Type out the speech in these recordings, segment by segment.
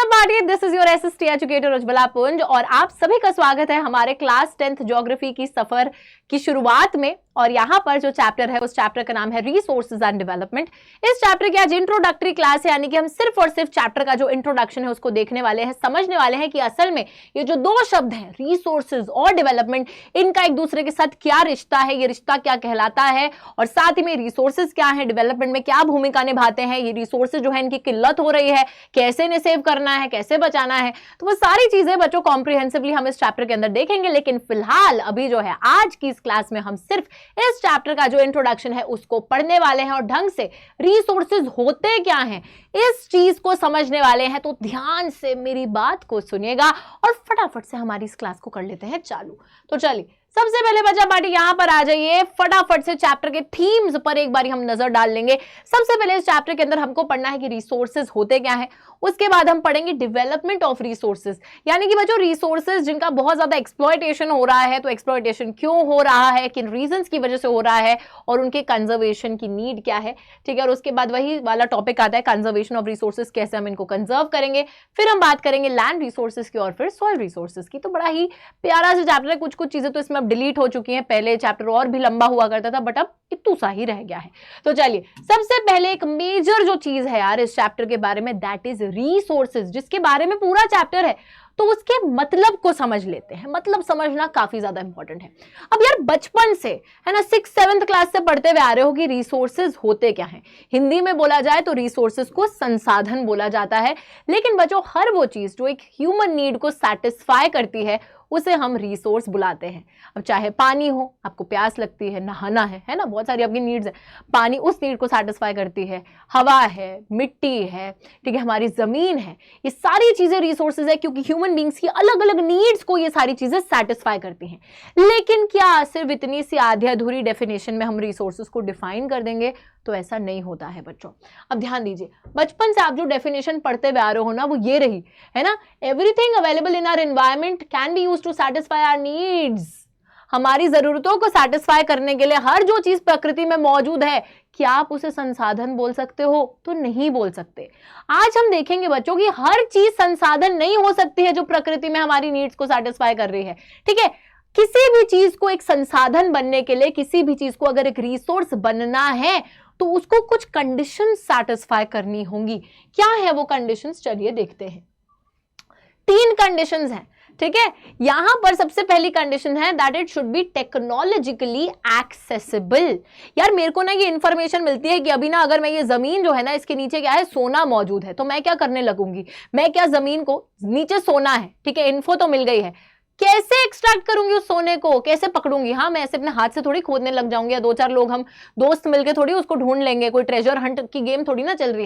बच्चा party, this is your SST educator Ujjwala पुंज और आप सभी का स्वागत है हमारे क्लास 10th ज्योग्राफी की सफर की शुरुआत में। और यहाँ पर जो चैप्टर है उस चैप्टर का नाम है रिसोर्सेज एंड डेवलपमेंट। इस चैप्टर की आज इंट्रोडक्टरी क्लास है, यानी कि हम सिर्फ और सिर्फ चैप्टर का जो इंट्रोडक्शन है उसको देखने वाले हैं, समझने वाले हैं कि असल में ये जो दो शब्द हैं रिसोर्सेज और डेवलपमेंट, इनका एक दूसरे के साथ क्या रिश्ता है, ये रिश्ता क्या कहलाता है और साथ ही में रिसोर्सेज क्या है, डेवलपमेंट में क्या भूमिका निभाते हैं, ये रिसोर्सेज जो है इनकी किल्लत हो रही है, कैसे इन्हें सेव करना है, कैसे बचाना है, तो वो सारी चीजें बच्चों कॉम्प्रिहेंसिवली हम इस चैप्टर के अंदर देखेंगे। लेकिन फिलहाल अभी जो है आज की इस क्लास में हम सिर्फ इस चैप्टर का जो इंट्रोडक्शन है उसको पढ़ने वाले हैं और ढंग से रिसोर्सेज होते क्या हैं इस चीज को समझने वाले हैं। तो ध्यान से मेरी बात को सुनिएगा और फटाफट से हमारी इस क्लास को कर लेते हैं चालू। तो चलिए सबसे पहले बच्चा पार्टी यहां पर आ जाइए, फटाफट से चैप्टर के थीम्स पर एक बार हम नजर डाल लेंगे। सबसे पहले इस चैप्टर के अंदर हमको पढ़ना है कि रिसोर्सेज होते क्या है, उसके बाद हम पढ़ेंगे डेवलपमेंट ऑफ रिसोर्सेज, यानी कि बच्चों रिसोर्सेज जिनका बहुत ज्यादा एक्सप्लॉयटेशन हो रहा है, तो एक्सप्लॉयटेशन क्यों हो रहा है, किन रीजंस की वजह से हो रहा है और उनके कंजर्वेशन की नीड क्या है, ठीक है। और उसके बाद वही वाला टॉपिक आता है कंजर्वेशन ऑफ रिसोर्सेज, कैसे हम इनको कंजर्व करेंगे। फिर हम बात करेंगे लैंड रिसोर्सेज की और फिर सॉइल रिसोर्सेज की। तो बड़ा ही प्यारा सा चैप्टर है, कुछ कुछ चीजें तो इसमें अब डिलीट हो चुकी हैं, पहले चैप्टर और भी लंबा हुआ करता था बट अब इतना सा ही रह गया है। तो चलिए सबसे पहले एक मेजर जो चीज है यार इस चैप्टर के बारे में, दैट इज रिसोर्सेज, जिसके बारे में पूरा चैप्टर है। तो उसके मतलब को समझ लेते हैं, मतलब समझना काफी ज्यादा इंपॉर्टेंट है। अब यार बचपन से है ना 6th-7th क्लास से पढ़ते हुए आ रहे हो कि रिसोर्सेज होते क्या हैं। हिंदी में बोला जाए तो रिसोर्सेज को संसाधन बोला जाता है, लेकिन बच्चों हर वो चीज जो एक ह्यूमन नीड को सेटिस्फाई करती है उसे हम रिसोर्स बुलाते हैं। अब चाहे पानी हो, आपको प्यास लगती है, नहाना है ना, बहुत सारी आपकी नीड्स है, पानी उस नीड को सेटिस्फाई करती है, हवा है, मिट्टी है, ठीक है, हमारी जमीन है, ये सारी चीजें रिसोर्सेज है क्योंकि ह्यूमन बींग्स की अलग अलग नीड्स को ये सारी चीजें सेटिस्फाई करती हैं। लेकिन क्या सिर्फ इतनी सी आधी अधूरी डेफिनेशन में हम रिसोर्सेज को डिफाइन कर देंगे? तो ऐसा नहीं होता है बच्चों। अब ध्यान दीजिए, बचपन से आप जो डेफिनेशन पढ़ते हुए आ रहे हो ना वो ये रही है ना, everything available in our environment can be used to satisfy our needs. हमारी जरूरतों को सेटिस्फाई करने के लिए हर जो चीज प्रकृति में मौजूद है, क्या आप उसे संसाधन बोल सकते हो? तो नहीं बोल सकते। आज हम देखेंगे बच्चों कि हर चीज संसाधन नहीं हो सकती है जो प्रकृति में हमारी नीड्स को सेटिस्फाई कर रही है, ठीक है। किसी भी चीज को एक संसाधन बनने के लिए, किसी भी चीज को अगर एक रिसोर्स बनना है तो उसको कुछ कंडीशन सेटिस्फाई करनी होंगी। क्या है वो कंडीशंस? चलिए देखते हैं। 3 कंडीशंस हैं, ठीक है। यहां पर सबसे पहली कंडीशन है that it should be technologically accessible. यार मेरे को ना ये इंफॉर्मेशन मिलती है कि अभी ना अगर मैं ये जमीन जो है ना इसके नीचे क्या है, सोना मौजूद है, तो मैं क्या करने लगूंगी, मैं क्या जमीन को, नीचे सोना है, ठीक है, इन्फो तो मिल गई है, कैसे एक्सट्रैक्ट करूंगी उस सोने को, कैसे पकड़ूंगी? हाँ मैं ऐसे अपने हाथ से थोड़ी खोदने लग जाऊंगी, या 2-4 लोग हम दोस्त मिलके थोड़ी उसको ढूंढ लेंगे, कोई ट्रेजर हंट की गेम थोड़ी ना चल रही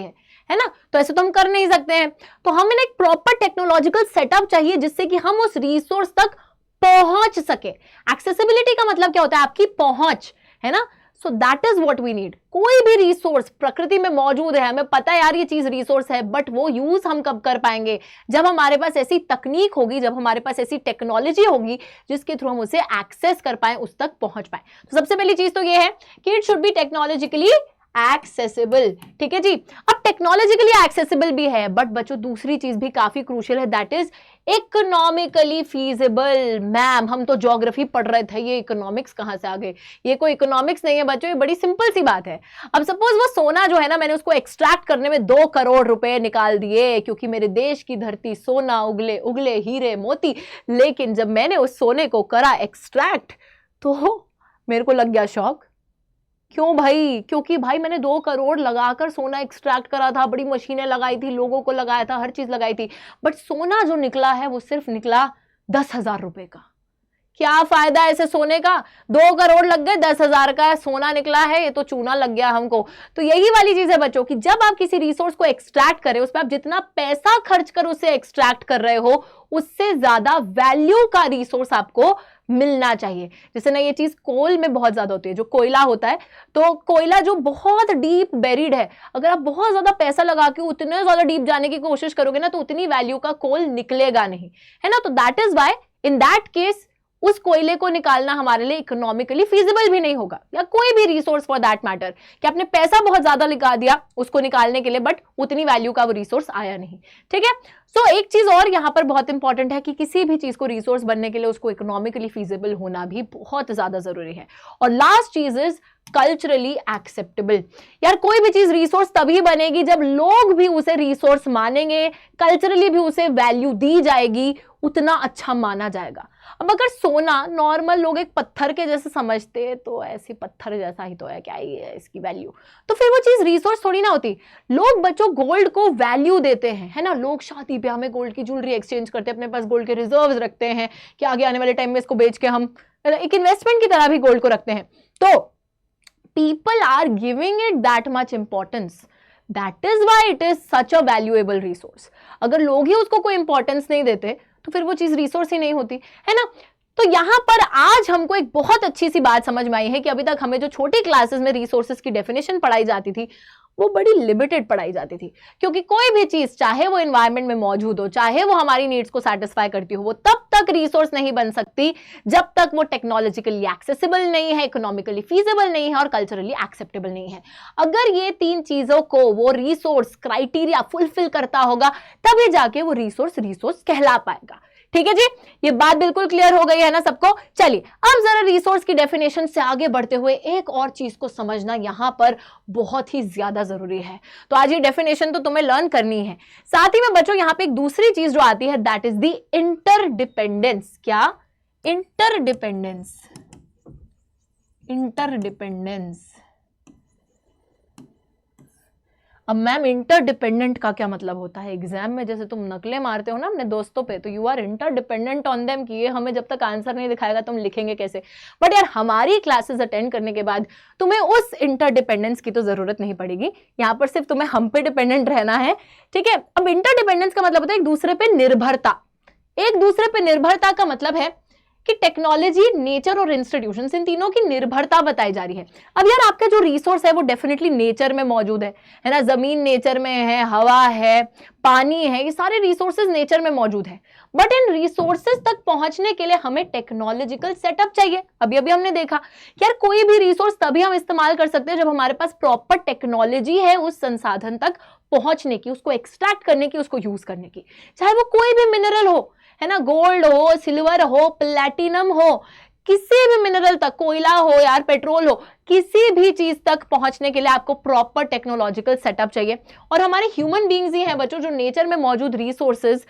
है ना, तो ऐसे तो हम कर नहीं सकते हैं। तो हमें एक प्रॉपर टेक्नोलॉजिकल सेटअप चाहिए जिससे कि हम उस रिसोर्स तक पहुंच सके। एक्सेसिबिलिटी का मतलब क्या होता है? आपकी पहुंच, है ना। So that is what we need. कोई भी रिसोर्स प्रकृति में मौजूद है, हमें पता है यार ये चीज रिसोर्स है, बट वो यूज हम कब कर पाएंगे? जब हमारे पास ऐसी तकनीक होगी, जब हमारे पास ऐसी टेक्नोलॉजी होगी जिसके थ्रू हम उसे एक्सेस कर पाए, उस तक पहुंच पाए। तो सबसे पहली चीज तो ये है कि it should be technologically accessible, ठीक है जी। अब टेक्नोलॉजिकली एक्सेसिबल भी है, बट बच्चों दूसरी चीज भी काफी क्रूशियल है, that is economically feasible. Ma'am हम तो ज्योग्राफी पढ़ रहे थे, ये इकोनॉमिक्स कहां से आ गए? ये कोई इकोनॉमिक्स नहीं है बच्चों, ये बड़ी सिंपल सी बात है। अब सपोज वो सोना जो है ना, मैंने उसको एक्सट्रैक्ट करने में 2 करोड़ रुपए निकाल दिए क्योंकि मेरे देश की धरती सोना उगले उगले हीरे मोती, लेकिन जब मैंने उस सोने को करा एक्सट्रैक्ट तो मेरे को लग गया शौक। क्यों भाई? क्योंकि भाई मैंने 2 करोड़ लगाकर सोना एक्सट्रैक्ट करा था, बड़ी मशीनें लगाई थी, लोगों को लगाया था, हर चीज लगाई थी, बट सोना जो निकला है वो सिर्फ निकला 10,000 रुपए का। क्या फायदा ऐसे सोने का? 2 करोड़ लग गए, 10,000 का सोना निकला है, ये तो चूना लग गया हमको। तो यही वाली चीज है बच्चों कि जब आप किसी रिसोर्स को एक्सट्रैक्ट करें, उस पर आप जितना पैसा खर्च कर उसे एक्सट्रैक्ट कर रहे हो, उससे ज्यादा वैल्यू का रिसोर्स आपको मिलना चाहिए। जैसे ना ये चीज कोल में बहुत ज्यादा होती है, जो कोयला होता है, तो कोयला जो बहुत डीप बेरिड है, अगर आप बहुत ज्यादा पैसा लगा के उतने ज्यादा डीप जाने की कोशिश करोगे ना, तो उतनी वैल्यू का कोल निकलेगा नहीं, है ना। तो that is why in that case उस कोयले को निकालना हमारे लिए इकोनॉमिकली फिजिबल भी नहीं होगा, या कोई भी रिसोर्स फॉर दैट मैटर, कि आपने पैसा बहुत ज्यादा लगा दिया उसको निकालने के लिए, बट उतनी वैल्यू का वो रिसोर्स आया नहीं। ठीक है, सो एक चीज और यहां पर बहुत इंपॉर्टेंट है कि किसी भी चीज को रिसोर्स बनने के लिए उसको इकोनॉमिकली फिजिबल होना भी बहुत ज्यादा जरूरी है। और लास्ट चीज इज कल्चरली एक्सेप्टेबल। यार कोई भी चीज रिसोर्स तभी बनेगी जब लोग भी उसे रिसोर्स मानेंगे, कल्चरली भी उसे वैल्यू दी जाएगी, उतना अच्छा माना जाएगा। अब अगर सोना नॉर्मल लोग एक पत्थर के जैसे समझते हैं, तो ऐसे पत्थर जैसा ही तो है, क्या ही है इसकी वैल्यू, तो फिर वो चीज रिसोर्स थोड़ी ना होती। लोग बच्चों गोल्ड को वैल्यू देते हैं, है ना, लोग शादी ब्याह में गोल्ड की ज्वेलरी एक्सचेंज करते हैं, अपने पास गोल्ड के रिजर्व्स रखते हैं कि आगे आने वाले टाइम में इसको बेच के हम एक इन्वेस्टमेंट की तरह भी गोल्ड को रखते हैं। तो people are giving it that much importance, that is why it is such a valuable resource। अगर लोग ही उसको कोई इंपॉर्टेंस नहीं देते तो फिर वो चीज रिसोर्स ही नहीं होती, है ना। तो यहां पर आज हमको एक बहुत अच्छी सी बात समझ में आई है कि अभी तक हमें जो छोटी क्लासेस में रिसोर्सेज की डेफिनेशन पढ़ाई जाती थी वो बड़ी लिमिटेड पढ़ाई जाती थी, क्योंकि कोई भी चीज चाहे वो एनवायरनमेंट में मौजूद हो, चाहे वो हमारी नीड्स को सेटिस्फाई करती हो, वो तब तक रिसोर्स नहीं बन सकती जब तक वो टेक्नोलॉजिकली एक्सेसिबल नहीं है, इकोनॉमिकली फीजिबल नहीं है और कल्चरली एक्सेप्टेबल नहीं है। अगर ये तीन चीजों को वो रिसोर्स क्राइटेरिया फुलफिल करता होगा तभी जाके वो रिसोर्स कहला पाएगा। ठीक है जी, ये बात बिल्कुल क्लियर हो गई है ना सबको। चलिए अब जरा रिसोर्स की डेफिनेशन से आगे बढ़ते हुए एक और चीज को समझना यहां पर बहुत ही ज्यादा जरूरी है। तो आज ये डेफिनेशन तो तुम्हें लर्न करनी है, साथ ही में बच्चों यहां पे एक दूसरी चीज जो आती है दैट इज द इंटरडिपेंडेंस। क्या? इंटरडिपेंडेंस। इंटरडिपेंडेंस। अब मैम इंटरडिपेंडेंट का क्या मतलब होता है? एग्जाम में जैसे तुम नकलें मारते हो ना अपने दोस्तों पे, तो you are interdependent on them, कि ये हमें जब तक आंसर नहीं दिखाएगा तुम लिखेंगे कैसे। बट यार हमारी क्लासेस अटेंड करने के बाद तुम्हें उस इंटरडिपेंडेंस की तो जरूरत नहीं पड़ेगी, यहाँ पर सिर्फ तुम्हें हम पे डिपेंडेंट रहना है। ठीक है, अब इंटरडिपेंडेंस का मतलब होता है एक दूसरे पे निर्भरता। एक दूसरे पे निर्भरता का मतलब है कि टेक्नोलॉजी, नेचर और इंस्टीट्यूशंस, इन तीनों की निर्भरता बताई जा रही है। अब यार आपका जो रिसोर्स है वो डेफिनेटली नेचर में मौजूद है ना, जमीन नेचर में है, हवा है, पानी है, ये सारे रिसोर्सेज नेचर में मौजूद है। बट इन रिसोर्सेज तक पहुंचने के लिए हमें टेक्नोलॉजिकल सेटअप चाहिए। अभी अभी हमने देखा यार कोई भी रिसोर्स तभी हम इस्तेमाल कर सकते हैं जब हमारे पास प्रॉपर टेक्नोलॉजी है उस संसाधन तक पहुंचने की, उसको एक्सट्रैक्ट करने की, उसको यूज करने की। चाहे वो कोई भी मिनरल हो, है ना, गोल्ड हो, सिल्वर हो, प्लैटिनम हो, किसी भी मिनरल तक, कोयला हो यार, पेट्रोल हो, किसी भी चीज तक पहुंचने के लिए आपको प्रॉपर टेक्नोलॉजिकल सेटअप चाहिए। और हमारे ह्यूमन बीइंग्स ही हैं बच्चों जो नेचर में मौजूद रिसोर्सेज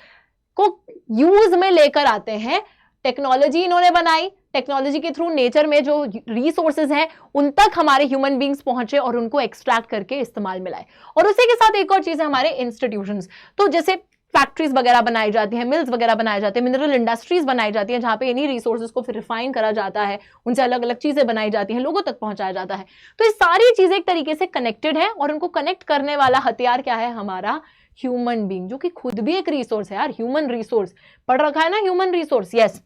को यूज में लेकर आते हैं। टेक्नोलॉजी इन्होंने बनाई, टेक्नोलॉजी के थ्रू नेचर में जो रिसोर्सेज हैं उन तक हमारे ह्यूमन बीइंग्स पहुंचे और उनको एक्सट्रैक्ट करके इस्तेमाल में लाए। और उसी के साथ एक और चीज है हमारे इंस्टीट्यूशंस। तो जैसे फैक्ट्रीज वगैरह बनाई जाती हैं, मिल्स वगैरह बनाए जाते हैं, मिनरल इंडस्ट्रीज बनाई जाती हैं जहां पे इन्हीं रिसोर्सेज को फिर रिफाइन करा जाता है, उनसे अलग अलग चीजें बनाई जाती हैं, लोगों तक पहुंचाया जाता है। तो ये सारी चीजें एक तरीके से कनेक्टेड है और उनको कनेक्ट करने वाला हथियार क्या है? हमारा ह्यूमन बीइंग, जो कि खुद भी एक रिसोर्स है यार। ह्यूमन रिसोर्स पढ़ रखा है ना, ह्यूमन रिसोर्स, यस।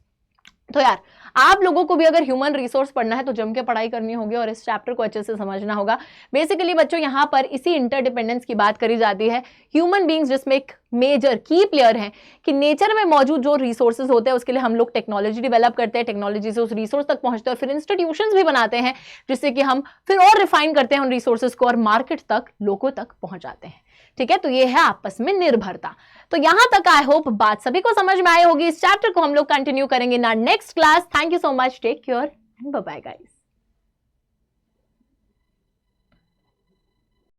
तो यार आप लोगों को भी अगर ह्यूमन रिसोर्स पढ़ना है तो जम के पढ़ाई करनी होगी और इस चैप्टर को अच्छे से समझना होगा। बेसिकली बच्चों यहाँ पर इसी इंटरडिपेंडेंस की बात करी जाती है। ह्यूमन बीइंग्स जिसमें एक मेजर की प्लेयर है कि नेचर में मौजूद जो रिसोर्सेज होते हैं उसके लिए हम लोग टेक्नोलॉजी डेवलप करते हैं, टेक्नोलॉजी से उस रिसोर्स तक पहुंचते हैं और फिर इंस्टीट्यूशंस भी बनाते हैं जिससे कि हम फिर और रिफाइन करते हैं उन रिसोर्सेज को और मार्केट तक, लोगों तक पहुंचाते हैं। ठीक है, तो ये है आपस में निर्भरता। तो यहां तक आई होप बात सभी को समझ में आई होगी। इस चैप्टर को हम लोग कंटिन्यू करेंगे in our next class. Thank you so much, take care and bye bye guys.